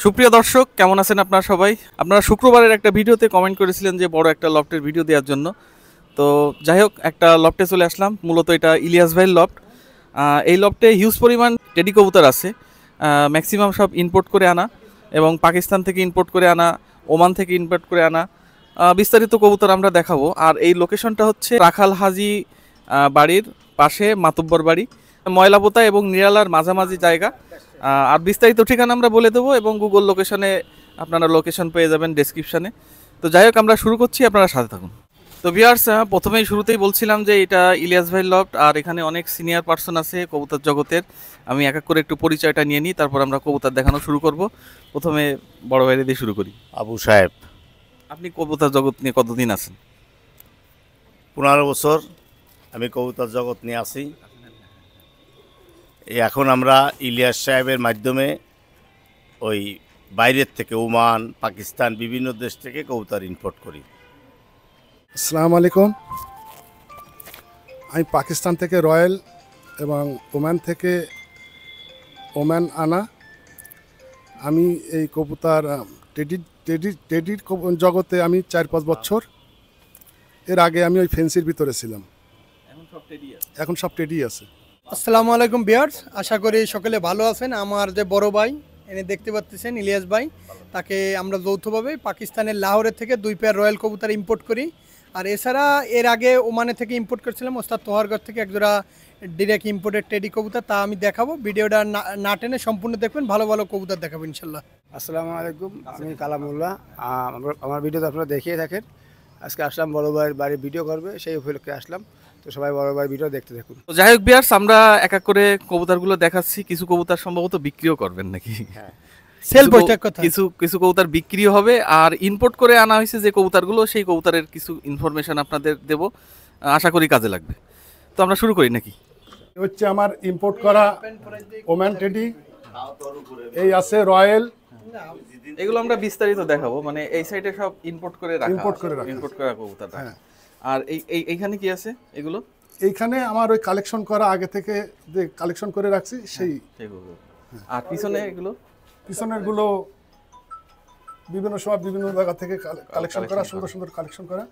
সুপ্রিয় দর্শক, কেমন আছেন আপনারা সবাই? আপনারা শুক্রবারের একটা ভিডিওতে কমেন্ট করেছিলেন যে বড় একটা লফটের ভিডিও দেওয়ার জন্য। তো যাই হোক, একটা লফটে চলে আসলাম। মূলত এটা ইলিয়াস ভাইয়ের লফট। এই লফটে হিউজ পরিমাণ টেডি কবুতর আছে। ম্যাক্সিমাম সব ইম্পোর্ট করে আনা, এবং পাকিস্তান থেকে ইম্পোর্ট করে আনা, ওমান থেকে ইম্পোর্ট করে আনা। বিস্তারিত কবুতর আমরা দেখাবো। আর এই লোকেশনটা হচ্ছে রাখাল হাজি বাড়ির পাশে মাতুব্বর বাড়ি, ময়লাপোতা এবং নিরালার মাঝামাঝি জায়গা। আর বিস্তারিত ঠিকানা আমরা বলে দেবো, এবং গুগল লোকেশনে আপনারা লোকেশন পেয়ে যাবেন ডেসক্রিপশানে। তো যাই হোক, আমরা শুরু করছি, আপনারা সাথে থাকুন। তো ভিউয়ার্স, প্রথমেই শুরুতেই বলছিলাম যে এটা ইলিয়াস ভাই লফট, আর এখানে অনেক সিনিয়র পার্সন আছে কবুতর জগতের। আমি এক এক করে একটু পরিচয়টা নিয়ে নিই, তারপর আমরা কবুতর দেখানো শুরু করব। প্রথমে বড় ভাইরে দিয়ে শুরু করি। আবু সাহেব, আপনি কবুতর জগৎ নিয়ে কতদিন আছেন? 15 বছর আমি কবুতর জগৎ নিয়ে আছি। এখন আমরা ইলিয়াস সাহেবের মাধ্যমে ওই বাইরের থেকে ওমান, পাকিস্তান, বিভিন্ন দেশ থেকে কবুতর ইম্পোর্ট করি। আসসালামু আলাইকুম। আমি পাকিস্তান থেকে রয়্যাল এবং ওমান থেকে ওমান আনা। আমি এই কবুতর টেডির জগতে আমি 4-5 বছর। এর আগে আমি ওই ফেন্সির ভিতরে ছিলাম। এখন সব টেডি আছে। আসসালামু আলাইকুম ভিউয়ার্স, আশা করি সকলে ভালো আছেন। আমার যে বড় ভাই এনে দেখতে পাচ্ছেন ইলিয়াস ভাই, তাকে আমরা যৌথভাবে পাকিস্তানের লাহোরের থেকে 2 পেয়ার রয়্যাল কবুতর ইম্পোর্ট করি। আর এছাড়া এর আগে ওমানে থেকে ইম্পোর্ট করেছিলাম ওস্তাদ তোহারগড় থেকে একজোড়া ডিরেক্ট ইম্পোর্টেড টেডি কবুতর। তা আমি দেখাবো, ভিডিওটা না টেনে সম্পূর্ণ দেখবেন, ভালো ভালো কবুতর দেখাবো ইনশাল্লাহ। আসসালামু আলাইকুম, আমি কালামুল্লাহ। আমার ভিডিওতে আপনারা দেখিয়ে থাকেন। আজকে আসলাম বড় ভাইয়ের বাড়ি ভিডিও করবে, সেই উপলক্ষে আসলাম। তো সবাই বড় ভাই ভিডিও দেখতে থাকুন। তো যাই হোক ভিউয়ার্স, আমরা এক এক করে কবুতরগুলো দেখাচ্ছি। কিছু কবুতর সম্ভবত বিক্রিও করবেন নাকি? হ্যাঁ, সেল বৈঠক কথা। কিছু কবুতর বিক্রিও হবে, আর ইম্পোর্ট করে আনা হয়েছে যে কবুতরগুলো, সেই কবুতরের কিছু ইনফরমেশন আপনাদের দেব, আশা করি কাজে লাগবে। তো আমরা শুরু করি নাকি? হচ্ছে আমার ইম্পোর্ট করা ওমান টেডি, এই আছে রয়্যাল। এগুলো আমরা বিস্তারিত দেখাবো, মানে এই সাইডে সব ইম্পোর্ট করে রাখা, ইম্পোর্ট করা কবুতর। হ্যাঁ। আর এইখানে কি আছে এগুলো? এইখানে আমার ওই কালেকশন করা আগে থেকে যে কালেকশন করে রাখছি সেগুলো। আর পিছনে এগুলো, পিছনের গুলো বিভিন্ন সময় বিভিন্ন জায়গা থেকে কালেকশন করা, সুন্দর সুন্দর কালেকশন করা।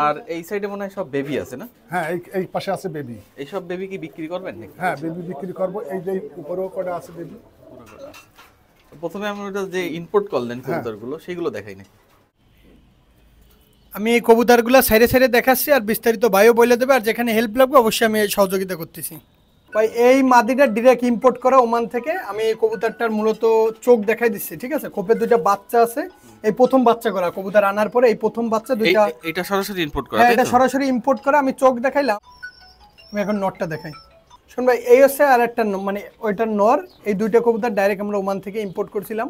আর এই সাইডে মনে হয় সব বেবি আছে না? হ্যাঁ, এই পাশে আছে বেবি। এই সব বেবি কি বিক্রি করবেন নাকি? হ্যাঁ, বেবি বিক্রি করব। এই যে উপরেও কটা আছে বেবি। প্রথমে আমরা যে ইম্পোর্ট করলেন কবুতরগুলো, সেইগুলো দেখাই নাকি? আমি এই কবুতরগুলো সাইডে সাইডে দেখাচ্ছি, আর বিস্তারিত ভাইও বলে দেবে, আর যেখানে হেল্প লাগবে অবশ্যই আমি সহযোগিতা করতেছি। ভাই, এই মাদিটা ডিরেক্ট ইম্পোর্ট করা ওমান থেকে। আমি এই কবুতরটার মূলত চোখ দেখাই দিচ্ছি, ঠিক আছে? খোপের 2টা বাচ্চা আছে, এই প্রথম বাচ্চা করা কবুতর আনার পরে এই প্রথম বাচ্চা 2টা। এটা সরাসরি ইম্পোর্ট করা? হ্যাঁ, এটা সরাসরি ইম্পোর্ট করা। আমি চোখ দেখাইলাম, আমি এখন নরটা দেখাই। শোন ভাই, এই হচ্ছে আর একটা, মানে ওইটার নর। এই 2টা কবুতর ডাইরেক্ট আমরা ওমান থেকে ইম্পোর্ট করছিলাম।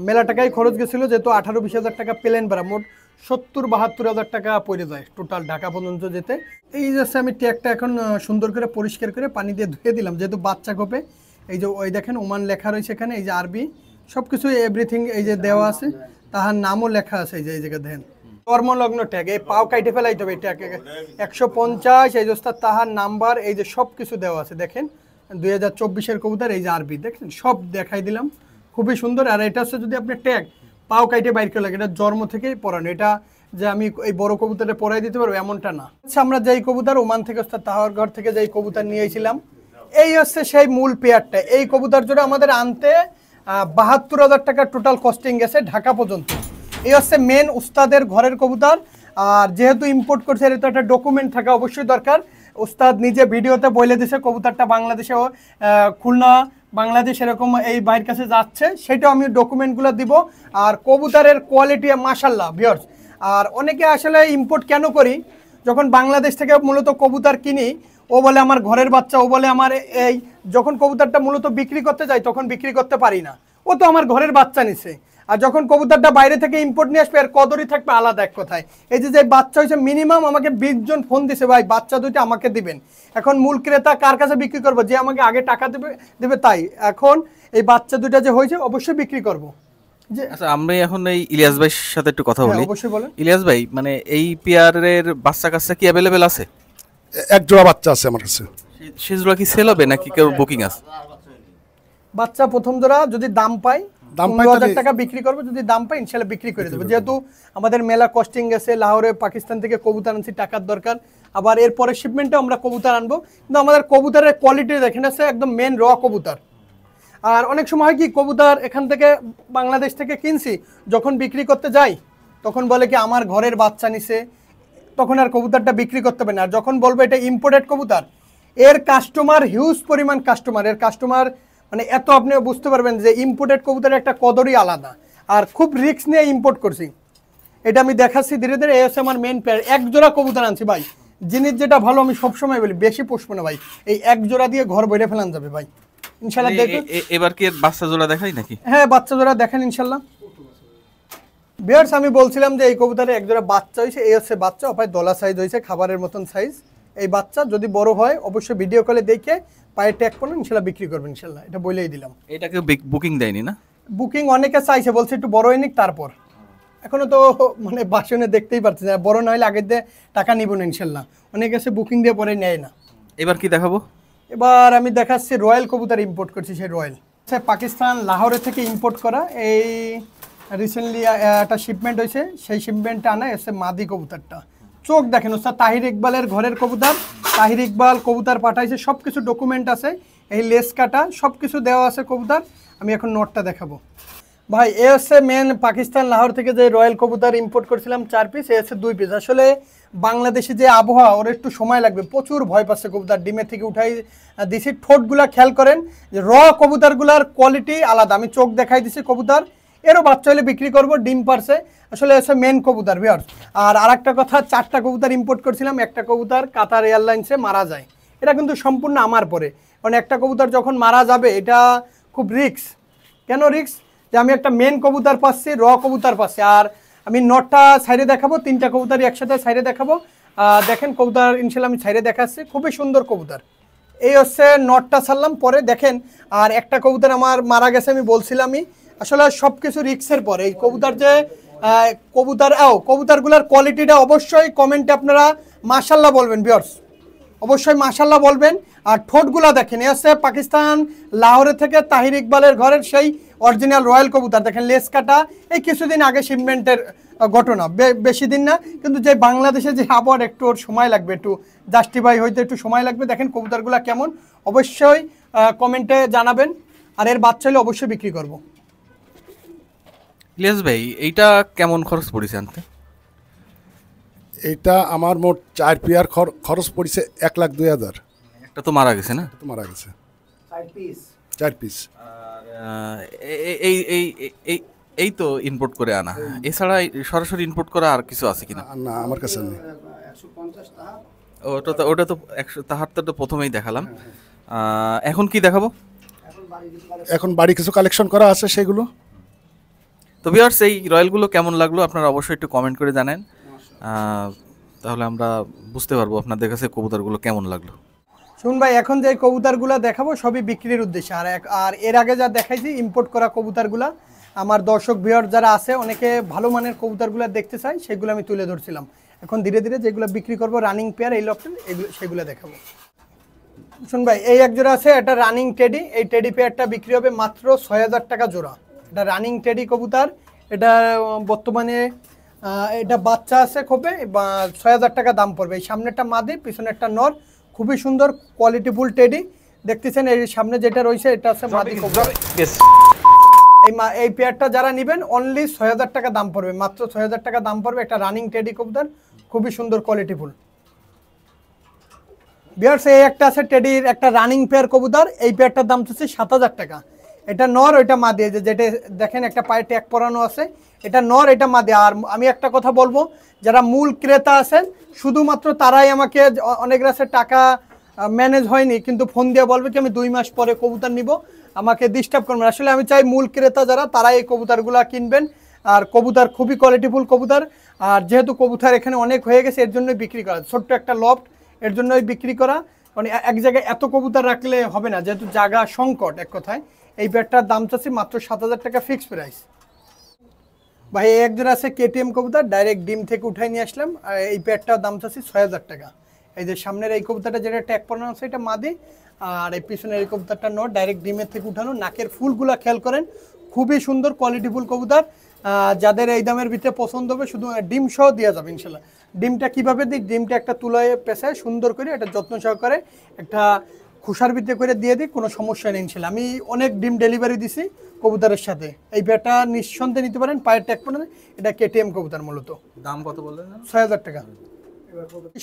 মেলা টাকায় খরচ গেছিলো, যেহেতু 18-20 হাজার টাকা প্লেন ভাড়া, মোট 70-72 হাজার টাকা পড়ে যায় টোটাল ঢাকা পর্যন্ত যেতে। এই যাচ্ছে আমি ট্যাগটা এখন সুন্দর করে পরিষ্কার করে পানি দিয়ে ধুয়ে দিলাম, যেহেতু বাচ্চা কোপে। এই যে ওই দেখেন ওমান লেখা রয়েছে এখানে, এই যে আরবি সব কিছু এভরিথিং এই যে দেওয়া আছে, তাহার নামও লেখা আছে এই যে এই জায়গায় দেখেন। কর্মলগ্ন ট্যাগ, এই পাও কাইটে ফেলাইতে হবে এই ট্যাগ 150। এই যে তাহার নাম্বার, এই যে সব কিছু দেওয়া আছে দেখেন। 2024-এর কবুতর, এই যে আরবি দেখেন, সব দেখাই দিলাম, খুবই সুন্দর। আর এটা হচ্ছে যদি আপনি ট্যাগ পাও কাইটে বাইর করে লাগে, এটা জন্ম থেকেই পরানো। এটা যে আমি এই বড় কবুতরে পরাই দিতে পারবো এমনটা না। আচ্ছা, আমরা যেই কবুতর ওমান থেকে তাহার ঘর থেকে যেই কবুতর নিয়েছিলাম, এই হচ্ছে সেই মূল পেয়ারটা। এই কবুতর জোড়া আমাদের আনতে 72 হাজার টাকা টোটাল কস্টিং গেছে ঢাকা পর্যন্ত। এই হচ্ছে মেন উস্তাদের ঘরের কবুতর। আর যেহেতু ইম্পোর্ট করছে, এর তো একটা ডকুমেন্ট থাকা অবশ্যই দরকার। উস্তাদ নিজে ভিডিওতে বলে দিছে কবুতরটা বাংলাদেশেও, খুলনা, বাংলাদেশ এরকম এই বাইরের কাছে যাচ্ছে, সেটাও আমি ডকুমেন্টগুলো দিব। আর কবুতরের কোয়ালিটি মাশাআল্লাহ ভিউয়ার্স। আর অনেকে আসলে ইম্পোর্ট কেন করি, যখন বাংলাদেশ থেকে মূলত কবুতর কিনি, ও বলে আমার ঘরের বাচ্চা, ও বলে আমার এই, যখন কবুতরটা মূলত বিক্রি করতে যাই তখন বিক্রি করতে পারি না, ও তো আমার ঘরের বাচ্চা নিছে। আর যখন কবুতরটা বাইরে থেকে ইম্পোর্ট নিয়ে আসবে, এর কদরই থাকবে আলাদা এক কথায়। এই যে বাচ্চা হয়েছে, মিনিমাম আমাকে 20 জন ফোন দিছে, ভাই বাচ্চা 2টা আমাকে দিবেন। এখন মূল ক্রেতা কার কাছে বিক্রি করবো? যে আমাকে আগে টাকা দেবে তাই। এখন এই বাচ্চা 2টা যে হয়েছে অবশ্যই বিক্রি করবো। আচ্ছা, আমরা এখন এই ইলিয়াস ভাইয়ের সাথে একটু কথা বলি। অবশ্যই বলেন। ইলিয়াস ভাই, মানে এই পেয়ারের বাচ্চা কাচ্চা কি অ্যাভেলেবেল আছে? এক জোড়া বাচ্চা আছে আমার কাছে। সে জোড়া কি সেল হবে নাকি কেউ বুকিং আছে? বাচ্চা প্রথম জোড়া যদি দাম পাই দাম পাই 15,000 তাহলে- টাকা বিক্রি করবো, যদি দাম পাই ইনশাল্লাহ বিক্রি করে দেবো। যেহেতু আমাদের মেলা কস্টিং গেছে, লাহোরে পাকিস্তান থেকে কবুতর আনছি, টাকার দরকার, আবার এরপরে শিপমেন্টে আমরা কবুতর আনবো, কিন্তু আমাদের কবুতরের কোয়ালিটি দেখেন আছে একদম মেন র কবুতর। আর অনেক সময় হয় কি কবুতর এখান থেকে বাংলাদেশ থেকে কিনছি, যখন বিক্রি করতে যাই তখন বলে কি আমার ঘরের বাচ্চা নিছে, তখন আর কবুতরটা বিক্রি করতে পারে না। আর যখন বলবো এটা ইম্পোর্টেড কবুতর, এর কাস্টমার হিউজ পরিমাণ কাস্টমার, এর কাস্টমার মানে এত আপনি বুঝতে পারবেন যে ইম্পোর্টেড কবুতরের একটা কদরই আলাদা। আর খুব রিস্ক নিয়ে ইম্পোর্ট করছি, এটা আমি দেখাচ্ছি ধীরে ধীরে। এই হচ্ছে আমার মেন পেয়ার, এক জোড়া কবুতর আনছি ভাই। জিনিস যেটা ভালো আমি সবসময় বলি, বেশি পুষবো না ভাই, এই এক জোড়া দিয়ে ঘর বইরে ফেলান যাবে ভাই ইনশাল্লাহ। দেখুন এবার কি এর বাচ্চা জোড়া দেখাই নাকি? হ্যাঁ বাচ্চা জোড়া দেখেন ইনশাল্লাহ। বিয়ার্স আমি বলছিলাম যে এই কবুতরে এক জোড়া বাচ্চা হয়েছে, এই হচ্ছে বাচ্চা, অপায় দলা সাইজ হয়েছে, খাবারের মতন সাইজ। এই বাচ্চা যদি বড় হয় অবশ্যই ভিডিও কলে দেখে পায়ে ট্যাগ করুন, ইনশাল্লাহ বিক্রি করবেন ইনশাল্লাহ, এটা বলেই দিলাম। এটাকে বুকিং দেয়নি না? বুকিং অনেকে চাইছে, বলছে একটু বড় হয়নি তারপর, এখনো তো মানে বাসনে দেখতেই পারছে না, বড় না হলে আগের দিয়ে টাকা নিব না ইনশাল্লাহ। অনেকে এসে বুকিং দিয়ে পরে নেয় না। এবার কি দেখাবো? এবার আমি দেখাচ্ছি রয়্যাল কবুতর ইম্পোর্ট করছি, সেই রয়্যাল পাকিস্তান লাহোরে থেকে ইম্পোর্ট করা। এই রিসেন্টলি একটা শিপমেন্ট হয়েছে, সেই শিপমেন্টটা আনা এসে মাদি কবুতরটা। চোখ দেখেন ওস্তাদ তাহির ইকবালের ঘরের কবুতর, তাহির ইকবাল কবুতর পাঠাইছে, সব কিছু ডকুমেন্ট আছে, এই লেস কাটা সব কিছু দেওয়া আছে কবুতর। আমি এখন নটটা দেখাবো ভাই। এ হচ্ছে মেন পাকিস্তান লাহোর থেকে যে রয়্যাল কবুতর ইম্পোর্ট করছিলাম 4 পিস, এ হচ্ছে 2 পিস। আসলে বাংলাদেশে যে আবহাওয়া, ওর একটু সময় লাগবে, প্রচুর ভয় পাচ্ছে কবুতর, ডিমের থেকে উঠাই দিছি। ঠোঁটগুলা খেয়াল করেন যে র কবুতরগুলার কোয়ালিটি আলাদা। আমি চোখ দেখাই দিছি কবুতর, এরও বাচ্চা হলে বিক্রি করবো, ডিম পারছে। আসলে হচ্ছে মেন কবুতর ভিউয়ার্স। আর আরেকটা কথা, 4টা কবুতর ইম্পোর্ট করছিলাম, একটা কবুতর কাতার এয়ারলাইন্সে মারা যায়, এটা কিন্তু সম্পূর্ণ আমার পরে, কারণ একটা কবুতর যখন মারা যাবে এটা খুব রিস্ক। কেন রিস্ক? যে আমি একটা মেন কবুতর পাচ্ছি, র কবুতর পাচ্ছি। আর আমি নটটা সাইডে দেখাবো, 3টা কবুতরই একসাথে সাইডে দেখাবো। দেখেন কবুতর ইনশাল্লাহ আমি সাইডে দেখাচ্ছি, খুবই সুন্দর কবুতর। এই হচ্ছে নটটা ছাড়লাম পরে দেখেন। আর একটা কবুতর আমার মারা গেছে, আমি বলছিলামই আসলে সব কিছু রিক্সের পরে এই কবুতর যে কবুতরগুলোর কোয়ালিটিটা অবশ্যই কমেন্টে আপনারা মাশাল্লাহ বলবেন ভিউয়ার্স, অবশ্যই মাশাল্লাহ বলবেন। আর ঠোঁটগুলা দেখেন, এ হচ্ছে পাকিস্তান লাহোরে থেকে তাহির ইকবালের ঘরের সেই অরিজিনাল রয়্যাল কবুতর। দেখেন লেস কাটা, এই কিছুদিন আগে শিপমেন্টের ঘটনা, বেশি দিন না, কিন্তু যে বাংলাদেশে যে আবহাওয়ার একটু ওর সময় লাগবে, একটু জাস্টিফাই হইতে একটু সময় লাগবে। দেখেন কবুতরগুলা কেমন অবশ্যই কমেন্টে জানাবেন। আর এর বাচ্চা হলে অবশ্যই বিক্রি করব। ইলিয়াস ভাই এইটা কেমন খরচ পড়েছে আনতে? এটা আমার মোট 4 পেয়ার খরচ পড়েছে 1,02,000। একটা তো মারা গেছে না? তো মারা গেছে 4 পিস। এই এই এই এই তো ইম্পোর্ট করে আনা, এছাড়া সরাসরি ইম্পোর্ট করা আর কিছু আছে কিনা? না আমার কাছে নেই। ওটা তো 100 তাহারটা তো প্রথমেই দেখালাম। এখন কি দেখাবো? এখন বাড়ি কিছু কালেকশন করা আছে সেগুলো। তো ভিউয়ার্স এই রয়্যালগুলো কেমন লাগলো আপনারা অবশ্যই একটু কমেন্ট করে জানেন, তাহলে আমরা বুঝতে পারবো আপনাদের কাছে কবুতরগুলো কেমন লাগলো। শুন ভাই, এখন যে কবুতরগুলো দেখাবো সবই বিক্রির উদ্দেশ্যে। আর এর আগে যা দেখাইছি ইম্পোর্ট করা কবুতরগুলো, আমার দর্শক ভিউয়ার যারা আছে অনেকে ভালো মানের কবুতরগুলো দেখতে চাই, সেগুলো আমি তুলে ধরছিলাম। এখন ধীরে ধীরে যেগুলো বিক্রি করবো রানিং পেয়ার এই লটের, এগুলো সেগুলো দেখাবো। শুন ভাই, এই এক জোড়া আছে, এটা রানিং টেডি। এই টেডি পেয়ারটা বিক্রি হবে মাত্র 6,000 টাকা জোড়া। এটা রানিং টেডি কবুতর, এটা বর্তমানে এটা বাচ্চা আছে খোপে, 6,000 টাকা দাম পড়বে। এই সামনেটা মাদি, পিছনে একটা নর, খুবই সুন্দর কোয়ালিটিফুল টেডি। দেখতেছেন এই সামনে যেটা রয়েছে এটা আছে মাদি কবুতর। এই পেয়ারটা যারা নেবেন অনলি 6,000 টাকা দাম পড়বে, মাত্র 6,000 টাকা দাম পড়বে। একটা রানিং টেডি কবুতর, খুবই সুন্দর কোয়ালিটিফুল। ভিউয়ার্স এই একটা আছে টেডির একটা রানিং পেয়ার কবুতর, এই পেয়ারটার দাম হচ্ছে 7,000 টাকা। এটা নর, ওইটা মাদি, যেটা দেখেন একটা পায়ে ট্যাগ পরানো আছে, এটা নর, এটা মাদি। আর আমি একটা কথা বলবো, যারা মূল ক্রেতা আছেন শুধুমাত্র তারাই আমাকে, অনেক রাস্তায় টাকা ম্যানেজ হয়নি কিন্তু ফোন দিয়ে বলবে কি আমি 2 মাস পরে কবুতর নিব, আমাকে ডিস্টার্ব করবেন। আসলে আমি চাই মূল ক্রেতা যারা তারাই এই কবুতরগুলো কিনবেন। আর কবুতর খুবই কোয়ালিটিফুল কবুতর। আর যেহেতু কবুতর এখানে অনেক হয়ে গেছে এর জন্যই বিক্রি করা, ছোট্ট একটা লফট, এর জন্যই বিক্রি করা। মানে এক জায়গায় এত কবুতর রাখলে হবে না, যেহেতু জায়গা সংকট এক কথায়। এই পেয়ারটার দাম চাচ্ছি মাত্র 7,000 টাকা ফিক্সড প্রাইস। ভাই এক জোড়া আছে কেটিএম কবুতর, ডাইরেক্ট ডিম থেকে উঠাই নিয়ে আসলাম। এই পেয়ারটার দাম চাচ্ছি 6,000 টাকা। এই যে সামনের এই কবুতরটা যেটা ট্যাগ পরানো আছে এটা মাদি, আর এই পিছনের এই কবুতরটা নর, ডাইরেক্ট ডিমের থেকে উঠানো। নাকের ফুলগুলা খেয়াল করেন, খুবই সুন্দর কোয়ালিটিফুল কবুতর। যাদের এই দামের ভিতরে পছন্দ হবে শুধু ডিম সহ দেওয়া যাবে ইনশাল্লাহ। ডিমটা কিভাবে দিই, ডিমটা একটা তুলায় পেঁচায় সুন্দর করে এটা যত্ন সহকারে একটা খুশার ভিতরে করে দিয়ে দিই, কোনো সমস্যা নেই ইনশাল্লাহ। আমি অনেক ডিম ডেলিভারি দিছি কবুতরের সাথে। এই পেয়ারটা নিঃসন্দেহে নিতে পারেন, পায়ের ট্যাগ পড়ে। এটা কেটিএম কবুতর, মূলত দাম কত বললেন? ৬,০০০ টাকা।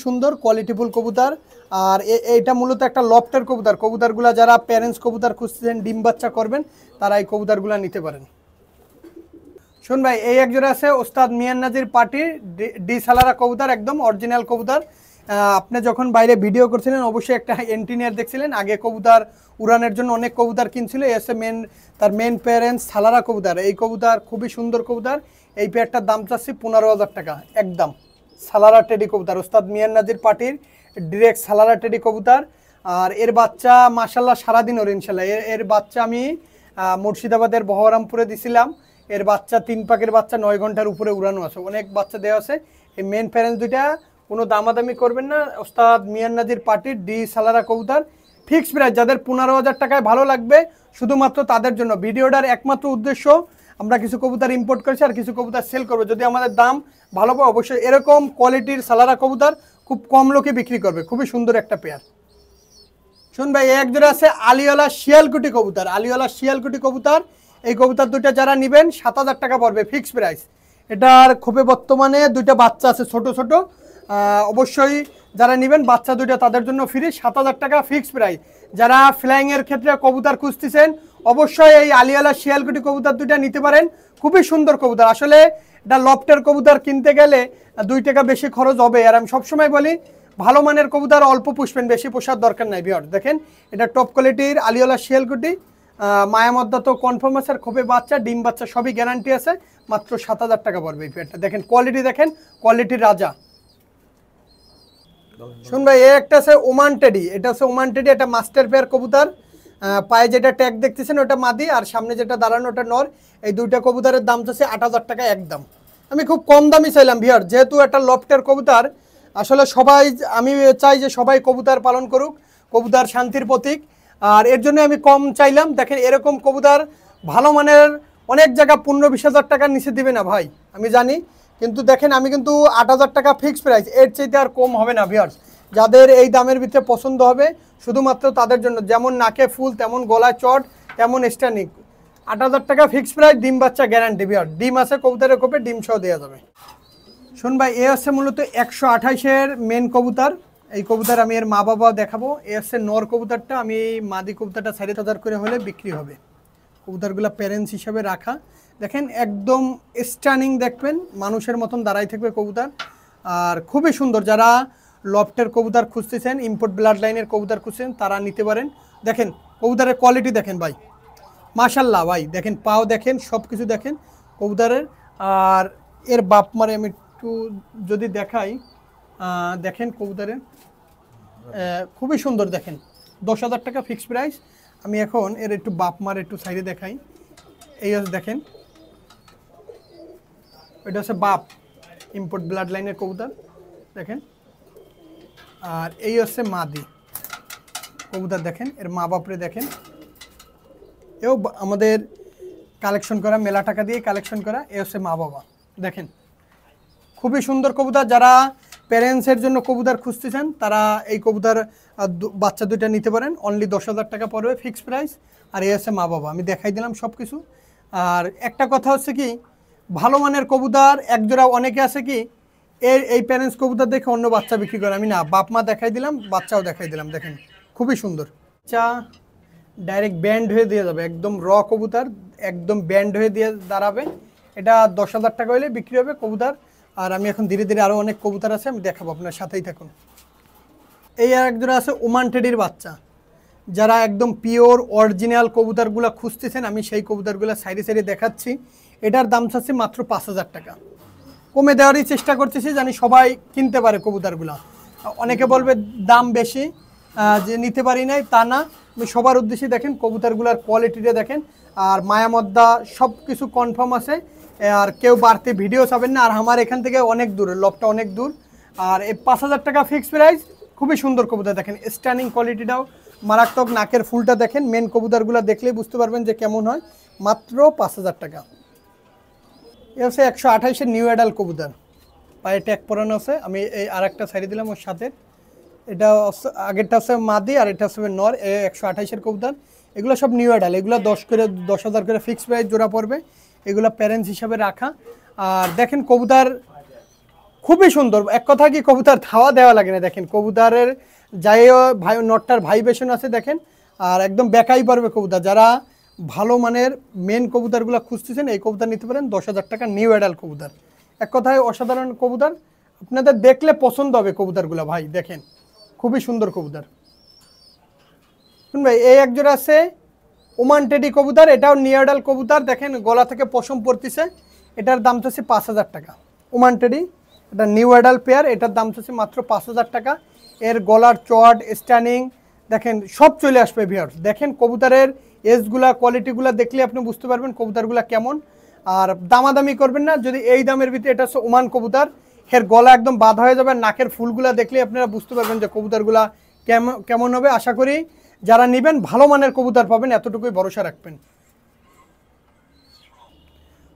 সুন্দর কোয়ালিটিফুল কবুতর। আর এইটা মূলত একটা লফটের কবুতর। কবুতরগুলা যারা প্যারেন্টস কবুতর খুঁজছেন, ডিম বাচ্চা করবেন, তারা এই কবুতরগুলা নিতে পারেন। শুন ভাই, এই এক জোড়া আছে ওস্তাদ মিয়ান নাজির পার্টির ডি সালারা কবুতর, একদম অরিজিনাল কবুতর। আপনি যখন বাইরে ভিডিও করছিলেন অবশ্যই একটা এন্টিনিয়ার দেখছিলেন। আগে কবুতর উড়ানের জন্য অনেক কবুতর কিনছিল। এসে তার মেন প্যারেন্টস সালারা কবুতর। এই কবুতর খুবই সুন্দর কবুতর। এই পেয়ারটার দাম চাচ্ছি ১৫,০০০ টাকা একদম। সালারা টেডি কবুতর, ওস্তাদ মিয়ান নাজির পার্টির ডিরেক্ট সালারা টেডি কবুতর। আর এর বাচ্চা মাশাল্লাহ সারাদিন ওর ইনশাল্লাহ। এর বাচ্চা আমি মুর্শিদাবাদের বহরমপুরে দিছিলাম। এর বাচ্চা 3 পাকের বাচ্চা 9 ঘন্টার উপরে উড়ানো আছে, অনেক বাচ্চা দেওয়া আছে। এই মেন প্যারেন্টস দুইটা কোনো দামাদামি করবেন না। ওস্তাদ মিয়ান নাজির পার্টির ডি সালারা কবুতর ফিক্সড প্রাইস। যাদের 15,০০০ টাকায় ভালো লাগবে শুধুমাত্র তাদের জন্য। ভিডিওটার একমাত্র উদ্দেশ্য আমরা কিছু কবুতর ইম্পোর্ট করেছি আর কিছু কবুতর সেল করবো। যদি আমাদের দাম ভালো পাবো অবশ্যই এরকম কোয়ালিটির সালারা কবুতর খুব কম লোকে বিক্রি করবে। খুবই সুন্দর একটা পেয়ার। শুন ভাই, এক জোড়া আছে আলিওয়ালা শিয়ালকুটি কবুতর। আলিওয়ালা শিয়ালকুটি কবুতর, এই কবুতর দুইটা যারা নেবেন 7,০০০ টাকা পড়বে ফিক্সড প্রাইস। এটার খুবই বর্তমানে দুইটা বাচ্চা আছে ছোট ছোট। অবশ্যই যারা নেবেন বাচ্চা দুইটা তাদের জন্য ফ্রি, 7,০০০ টাকা ফিক্সড প্রাইস। যারা ফ্লাইংয়ের ক্ষেত্রে কবুতর খুঁজতেছেন অবশ্যই এই আলিওয়ালা শিয়ালকুটি কবুতর দুইটা নিতে পারেন। খুবই সুন্দর কবুতর। আসলে এটা লফটের কবুতর কিনতে গেলে 2 টাকা বেশি খরচ হবে। আর আমি সবসময় বলি ভালো মানের কবুতর অল্প পুষবেন, বেশি পোষার দরকার নাই। ভিউয়ার দেখেন, এটা টপ কোয়ালিটির আলিওয়ালা শিয়ালকুটি। মায়ামদ্দা তো কনফার্ম আছে, খোপে বাচ্চা ডিম বাচ্চা সবই গ্যারান্টি আছে। মাত্র 7,০০০ টাকা পড়বে এই পেয়ারটা। দেখেন কোয়ালিটি, দেখেন কোয়ালিটির রাজা। শুন ভাই, একটা আছে ওমান টেডি। এটা হচ্ছে ওমান টেডি, এটা মাস্টার পেয়ার কবুতর। পায়ে যেটা ট্যাগ দেখতেছেন ওটা মাদি, আর সামনে যেটা দাঁড়ানো ওটা নর। এই দুইটা কবুতরের দাম চাচ্ছে 8,০০০ টাকা একদম। আমি খুব কম দামই চাইলাম ভিউয়ার, যেহেতু একটা লফটের কবুতর। আসলে সবাই, আমি চাই যে সবাই কবুতর পালন করুক, কবুতর শান্তির প্রতীক। আর এর জন্য আমি কম চাইলাম। দেখেন এরকম কবুতর ভালো মানের অনেক জায়গা 15-20 হাজার টাকার নিচে দিবে না ভাই, আমি জানি। কিন্তু দেখেন আমি কিন্তু 8,০০০ টাকা ফিক্সড প্রাইস, এর চাইতে আর কম হবে না ভিউয়ার্স। যাদের এই দামের ভিতরে পছন্দ হবে শুধুমাত্র তাদের জন্য। যেমন নাকে ফুল, তেমন গলায় চট, তেমন স্ট্যান্ডিং। 8,০০০ টাকা ফিক্সড প্রাইস, ডিম বাচ্চা গ্যারান্টি ভিউয়ার। ডিম আছে কবুতরের কোপে, ডিম সহ দেওয়া যাবে। শুন ভাই, এ হচ্ছে মূলত 128-এর মেন কবুতর। এই কবুতর আমি এর মা বাবা দেখাবো। এ হচ্ছে নর কবুতরটা। আমি মাদি কবুতরটা 4,500 করে হলে বিক্রি হবে। কবুতরগুলো প্যারেন্টস হিসাবে রাখা। দেখেন একদম স্টানিং, দেখবেন মানুষের মতন দাঁড়াই থাকবে কবুতর। আর খুবই সুন্দর। যারা লফটের কবুতর খুঁজতেছেন, ইম্পোর্ট ব্লাড লাইনের কবুতর খুঁজছেন, তারা নিতে পারেন। দেখেন কবুতরের কোয়ালিটি দেখেন ভাই, মাশাল্লাহ ভাই। দেখেন পাও দেখেন, সব কিছু দেখেন কবুতরের। আর এর বাপ মারে আমি একটু যদি দেখাই, দেখেন কবুতরের খুবই সুন্দর। দেখেন 10,০০০ টাকা ফিক্সড প্রাইস। আমি এখন এর একটু বাপ মার একটু সাইডে দেখাই। এই হচ্ছে দেখেন, এটা হচ্ছে বাপ, ইম্পোর্ট ব্লাড লাইনের কবুতর দেখেন। আর এই হচ্ছে মাদি কবুতর। দেখেন এর মা বাপরে দেখেন। এও আমাদের কালেকশন করা, মেলা টাকা দিয়ে কালেকশন করা। এ হচ্ছে মা বাবা। দেখেন খুবই সুন্দর কবুতর। যারা প্যারেন্টসের জন্য কবুতর খুঁজতেছেন তারা এই কবুতর বাচ্চা দুইটা নিতে পারেন। অনলি 10,০০০ টাকা পড়বে ফিক্সড প্রাইস। আর এই হচ্ছে মা বাবা, আমি দেখাই দিলাম সব কিছু। আর একটা কথা হচ্ছে কি, ভালো মানের কবুতর একজোড়া অনেকে আছে কি এই প্যারেন্টস কবুতর দেখে অন্য বাচ্চা বিক্রি করে। আমি না, বাপ মা দেখাই দিলাম, বাচ্চাও দেখাই দিলাম। দেখেন খুবই সুন্দর। বাচ্চা ডাইরেক্ট ব্যান্ড হয়ে দিয়ে যাবে, একদম র কবুতর, একদম ব্যান্ড হয়ে দিয়ে দাঁড়াবে। এটা 10,০০০ টাকা হলে বিক্রি হবে কবুতর। আর আমি এখন ধীরে ধীরে আরও অনেক কবুতর আছে, আমি দেখাবো, আপনার সাথেই থাকুন। এই আর একজোড়া আছে ওমান টেডির বাচ্চা। যারা একদম পিওর অরিজিনাল কবুতরগুলো খুঁজতেছেন, আমি সেই কবুতরগুলো সাইডে সাইডে দেখাচ্ছি। এটার দাম চাচ্ছি মাত্র 5,০০০ টাকা। কমে দেওয়ারই চেষ্টা করতেছি, জানি সবাই কিনতে পারে কবুতরগুলো। অনেকে বলবে দাম বেশি, যে নিতে পারি নাই, তা না। আমি সবার উদ্দেশ্যে দেখেন কবুতরগুলোর কোয়ালিটিটা দেখেন। আর মায়ামদ্দা সব কিছু কনফার্ম আছে। আর কেউ বাড়তি ভিডিও চাবেন না। আর আমার এখান থেকে অনেক দূর, লবটা অনেক দূর। আর এই 5,০০০ টাকা ফিক্সড প্রাইস। খুবই সুন্দর কবুতর। দেখেন স্ট্যান্ডিং কোয়ালিটিটাও মারাত্মক। নাকের ফুলটা দেখেন, মেন কবুতরগুলো দেখলেই বুঝতে পারবেন যে কেমন হয়। মাত্র 5,000 টাকা। এ হচ্ছে 128-এর নিউ অ্যাডাল কবুতর, পায়ে ট্যাগ পরানো আছে। আমি এই আর একটা সাইডে দিলাম ওর সাথে। এটা আগেরটা হচ্ছে মাদি আর এটা হচ্ছে নর। 128-এর কবুতর, এগুলো সব নিউ অ্যাডাল। এগুলো 10,000 করে ফিক্স প্রাইস জোড়া পড়বে। এগুলো প্যারেন্টস হিসাবে রাখা। আর দেখেন কবুতর খুবই সুন্দর। এক কথা কি, কবুতর ধাওয়া দেওয়া লাগে না। দেখেন কবুতরের যাইও ভাই নটটার ভাইব্রেশন আছে দেখেন, আর একদম বেকাই পারবে কবুতর। যারা ভালো মানের মেন কবুতরগুলো খুঁজতেছেন এই কবুতর নিতে পারেন। 10,000 টাকা নিউ অ্যাডাল কবুতর। এক কথায় অসাধারণ কবুতর, আপনাদের দেখলে পছন্দ হবে কবুতরগুলো ভাই। দেখেন খুবই সুন্দর কবুতর। শুন ভাই, এই এক জোড়া আছে ওমান টেডি কবুতর, এটাও নিউ অ্যাডাল কবুতর। দেখেন গলা থেকে পশম পড়তেছে। এটার দাম চাচ্ছে 5,000 টাকা। ওমান টেডি, এটা নিউ অ্যাডাল পেয়ার, এটার দাম চাচ্ছে মাত্র 5,000 টাকা। এর গলার চট, স্ট্যান্ডিং দেখেন সব চলে আসবে ভিউয়ার্স। দেখেন কবুতরের এজগুলা, কোয়ালিটিগুলো দেখলে আপনি বুঝতে পারবেন কবুতরগুলো কেমন। আর দামাদামি করবেন না, যদি এই দামের ভিতরে এটা হচ্ছে ওমান কবুতর, এর গলা একদম বাঁধা হয়ে যাবে। নাকের ফুলগুলা দেখলে আপনারা বুঝতে পারবেন যে কবুতরগুলা কেমন হবে। আশা করি যারা নেবেন ভালো মানের কবুতর পাবেন, এতটুকুই ভরসা রাখবেন।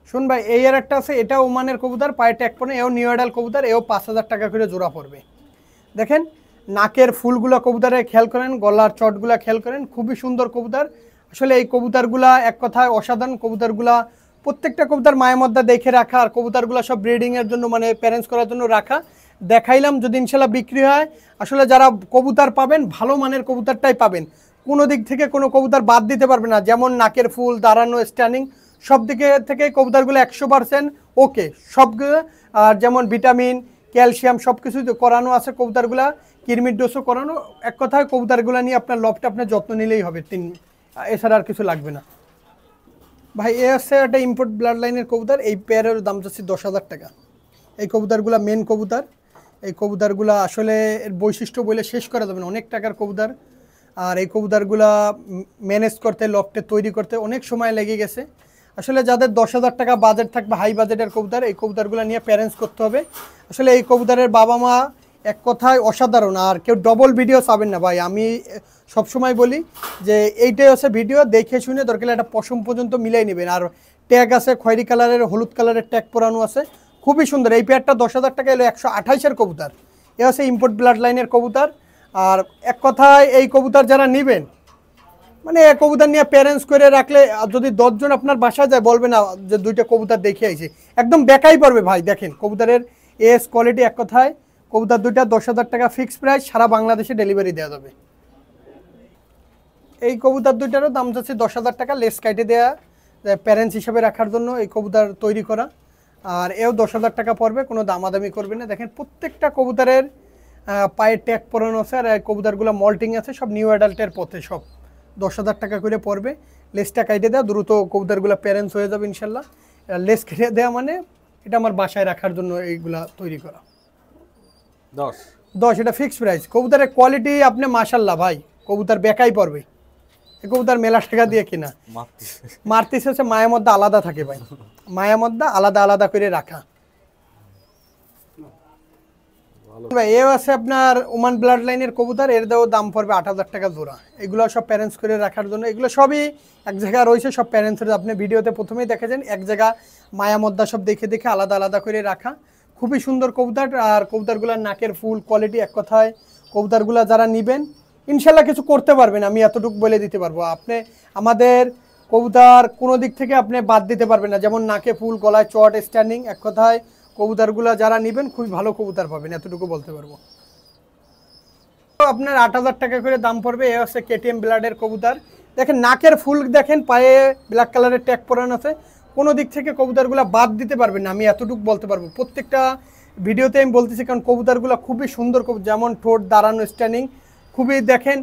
শুন ভাই, এই আর একটা আছে, এটা ওমানের কবুতর, পায়ে ট্যাগ পরে, এও নিউ অ্যাডাল কবুতর, এও 5,000 টাকা করে জোড়া পড়বে। দেখেন নাকের ফুলগুলা কবুতরে খেয়াল করেন, গলার চটগুলা খেয়াল করেন, খুবই সুন্দর কবুতর। আসলে এই কবুতরগুলা এক কথায় অসাধারণ। কবুতরগুলা প্রত্যেকটা কবুতর মায়ামদ্দা দেখে রাখা, আর কবুতরগুলা সব ব্রিডিংয়ের জন্য মানে প্যারেন্টস করার জন্য রাখা। দেখাইলাম, যদি ইনশাল্লাহ বিক্রি হয়, আসলে যারা কবুতর পাবেন ভালো মানের কবুতরটাই পাবেন। কোনো দিক থেকে কোনো কবুতর বাদ দিতে পারবে না। যেমন নাকের ফুল, দাঁড়ানো, স্ট্যান্ডিং সব দিকে থেকে কবুতরগুলো 100% ওকে সবগুলো। আর যেমন ভিটামিন, ক্যালসিয়াম সব কিছু করানো আছে কবুতরগুলা, কিরমির ডোজও করানো। এক কথায় কবুতরগুলো নিয়ে আপনার লফটে আপনার যত্ন নিলেই হবে, এছাড়া আর কিছু লাগবে না ভাই। এ হচ্ছে একটা ইম্পোর্ট ব্লাড লাইনের কবুতর, এই পেয়ারের দাম যাচ্ছে 10,000 টাকা। এই কবুতরগুলো মেন কবুতর। এই কবুতরগুলো আসলে এর বৈশিষ্ট্য বলে শেষ করা যাবে না, অনেক টাকার কবুতর। আর এই কবুতরগুলা ম্যানেজ করতে, লফটে তৈরি করতে অনেক সময় লেগে গেছে। আসলে যাদের 10,000 টাকা বাজেট থাকবে, হাই বাজেটের কবুতর, এই কবুতরগুলো নিয়ে প্যারেন্টস করতে হবে। আসলে এই কবুতরের বাবা মা এক কথায় অসাধারণ। আর কেউ ডবল ভিডিও চাবেন না ভাই। আমি সবসময় বলি যে এইটাই হচ্ছে ভিডিও, দেখে শুনে দরকার একটা পশম পর্যন্ত মিলাই নেবেন। আর ট্যাগ আছে খয়েরি কালারের, হলুদ কালারের ট্যাগ পরানো আছে, খুবই সুন্দর। এই পেয়ারটা 10,000 টাকা এলো। 128-এর কবুতর, এ হচ্ছে ইম্পোর্ট ব্লাড লাইনের কবুতর। আর এক কথায় এই কবুতর যারা নেবেন, মানে কবুতর নিয়ে প্যারেন্টস করে রাখলে, যদি 10 জন আপনার বাসায় যায় বলবে না যে 2টা কবুতর দেখে আইছে, একদম বেকাই পারবে ভাই। দেখেন কবুতরের এস কোয়ালিটি, এক কথায় কবুতর 2টা 10,000 টাকা ফিক্স প্রাইস, সারা বাংলাদেশে ডেলিভারি দেওয়া যাবে। এই কবুতর 2টারও দাম যাচ্ছে 10,000 টাকা, লেস কাইটে দেওয়া, প্যারেন্টস হিসাবে রাখার জন্য এই কবুতর তৈরি করা। আর এও 10,000 টাকা পড়বে, কোনো দামাদামি করবে না। দেখেন প্রত্যেকটা কবুতরের পায়ের ট্যাগ পরানো আছে, আর কবুতরগুলো মল্টিং আছে, সব নিউ অ্যাডাল্টের পথে, সব 10,000 টাকা করে পড়বে। লেসটা কাইটে দেওয়া, দ্রুত কবুতরগুলো প্যারেন্টস হয়ে যাবে ইনশাল্লাহ। লেস কেটে দেওয়া মানে এটা আমার বাসায় রাখার জন্য এইগুলা তৈরি করা। 10 এটা ফিক্সড প্রাইস। কবুতরের কোয়ালিটি আপনি মাশাল্লাহ ভাই, কবুতর বেকাই পড়বে। এই কবুতর মেলা টাকা দিয়ে কিনা, মারতিস হচ্ছে মায়ামদ্দা আলাদা থাকে ভাই, মায়ামদ্দা আলাদা আলাদা করে রাখা। ভাই এও আছে আপনার ওমান ব্লাড লাইনের কবুতর, এর দাম পড়বে 8,000 টাকা জোড়া। এগুলো সব প্যারেন্টস করে রাখার জন্য, এগুলো সবই এক জায়গায় রয়েছে, সব প্যারেন্টসের আপনি ভিডিওতে প্রথমেই দেখেছেন, এক জায়গা মায়ামদ্দা সব দেখে দেখে আলাদা আলাদা করে রাখা। খুবই সুন্দর কবুতর। আর কবুতরগুলোর নাকের ফুল কোয়ালিটি, এক কথায় কবুতরগুলো যারা নেবেন ইনশাল্লাহ কিছু করতে পারবেন, আমি এতটুকু বলে দিতে পারবো। আপনি আমাদের কবুতর কোনো দিক থেকে আপনি বাদ দিতে পারবেন না, যেমন নাকে ফুল, গলায় চট, স্ট্যান্ডিং, এক কথায় কবুতরগুলো যারা নেবেন খুবই ভালো কবুতর পাবেন, এতটুকু বলতে পারবো। আপনার 8,000 টাকা করে দাম পড়বে। এ হচ্ছে কেটিএম ব্লাডের কবুতর। দেখেন নাকের ফুল, দেখেন পায়ে ব্ল্যাক কালারের ট্যাগ পরানো আছে, কোনো দিক থেকে কবুতরগুলো বাদ দিতে পারবেন না, আমি এতটুকু বলতে পারবো। প্রত্যেকটা ভিডিওতে আমি বলতেছি, কারণ কবুতরগুলো খুবই সুন্দর, যেমন ঠোঁট, দাঁড়ানো, স্ট্যান্ডিং খুবই। দেখেন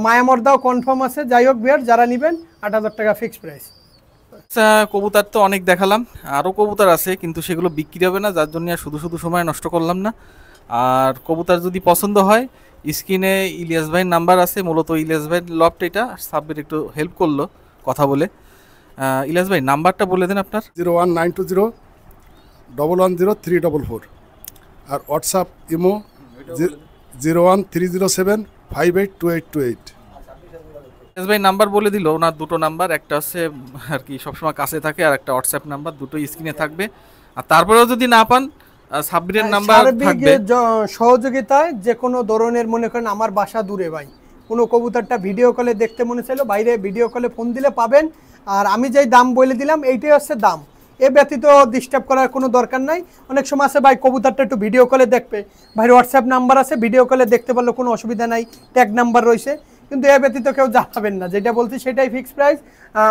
মায়ামর্দাও কনফার্ম আছে। যাই হোক বিয়ার, যারা নেবেন 8,000 টাকা ফিক্স প্রাইস। আচ্ছা, কবুতর তো অনেক দেখালাম, আরও কবুতর আছে কিন্তু সেগুলো বিক্রি হবে না, যার জন্য আর শুধু শুধু সময় নষ্ট করলাম না। আর কবুতর যদি পছন্দ হয়, স্ক্রিনে ইলিয়াস ভাইয়ের নাম্বার আছে, মূলত ইলিয়াস ভাইয়ের লফট এটা, সাব্বির একটু হেল্প করলো কথা বলে। ইলিয়াস ভাই নাম্বারটা বলে দেন আপনার। 01920110344। আর হোয়াটসঅ্যাপ ইমো 01307582828। এস ভাই নাম্বার বলে দিল, ওনার দুটো নাম্বার, একটা হচ্ছে আর কি সবসময় কাছে থাকে, আর একটা হোয়াটসঅ্যাপ নাম্বার, দুটোই স্ক্রিনে থাকবে। আর তারপরেও যদি না পান, সাব্বিরের নাম্বার সার্বিক থাকবে। সহযোগিতায় যে কোনো ধরনের, মনে করেন আমার বাসা দূরে ভাই, কোনো কবুতরটা ভিডিও কলে দেখতে মনে চাইলো, বাইরে ভিডিও কলে ফোন দিলে পাবেন। আর আমি যেই দাম বলে দিলাম এইটাই হচ্ছে দাম, এ ব্যতীত ডিস্টার্ব করার কোনো দরকার নাই। অনেক সময় আছে ভাই কবুতরটা একটু ভিডিও কলে দেখবে, ভাই হোয়াটসঅ্যাপ নাম্বার আছে, ভিডিও কলে দেখতে পারলে কোনো অসুবিধা নাই, ট্যাগ নাম্বার রয়েছে, কিন্তু এ ব্যতীত কেউ জানাবেন না। যেটা বলছি সেটাই ফিক্সড প্রাইস।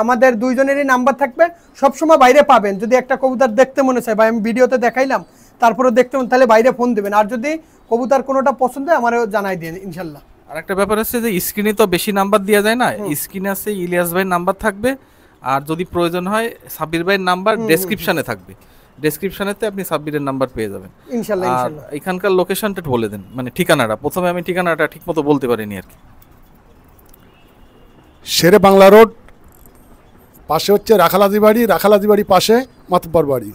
আমাদের দুইজনেরই নাম্বার থাকবে, সবসময় বাইরে পাবেন। যদি একটা কবুতর দেখতে মনে চায়, ভাই আমি ভিডিওতে দেখাইলাম তারপরে দেখতে মনে, তাহলে বাইরে ফোন দেবেন। আর যদি কবুতর কোনোটা পছন্দ হয় আমারও জানাই দিন ইনশাল্লাহ। আর একটা ব্যাপার হচ্ছে যে স্ক্রিনে তো বেশি নাম্বার দেওয়া যায় না, স্ক্রিনে আছে ইলিয়াস ভাইয়ের নাম্বার থাকবে, আর যদি প্রয়োজন হয় সাব্বির ভাইয়ের নাম্বার ডেসক্রিপশনে থাকবে, ডেসক্রিপশনেতে আপনি সাব্বিরের নাম্বার পেয়ে যাবেন। ইনশাল্লাহ আর ইনশাল্লাহ। এখানকার লোকেশনটা একটু বলে দেন, মানে ঠিকানাটা। প্রথমে আমি ঠিকানাটা ঠিকমতো বলতে পারিনি আর কি। শেরে বাংলা রোড, পাশে হচ্ছে রাখালাজি বাড়ি, রাখালাজি বাড়ি পাশে মাতব্বর বাড়ি।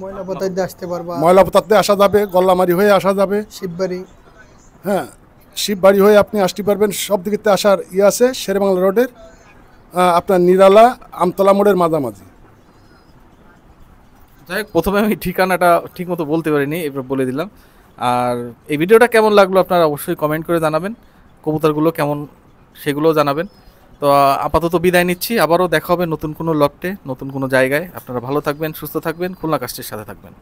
ময়লা পতায় দিয়ে আসতে পারবা, ময়লাপতাতে আসা যাবে, গল্লামারি হয়ে আসা যাবে, শিববাড়ি। হ্যাঁ শিববাড়ি হয়ে আপনি আসতে পারবেন। সব দিকেতে আসার ইয়ে আছে শেরে বাংলা রোডের, আপনার নিরালা আমতলা মোড়ের মাঝামাঝি। যাই হোক, প্রথমে আমি ঠিকানাটা ঠিকমতো বলতে পারিনি, এবার বলে দিলাম। আর এই ভিডিওটা কেমন লাগলো আপনারা অবশ্যই কমেন্ট করে জানাবেন, কবুতরগুলো কেমন সেগুলোও জানাবেন। তো আপাতত বিদায় নিচ্ছি, আবারও দেখা হবে নতুন কোনো লফটে, নতুন কোনো জায়গায়। আপনারা ভালো থাকবেন, সুস্থ থাকবেন, খুলনা কাস্টের সাথে থাকবেন।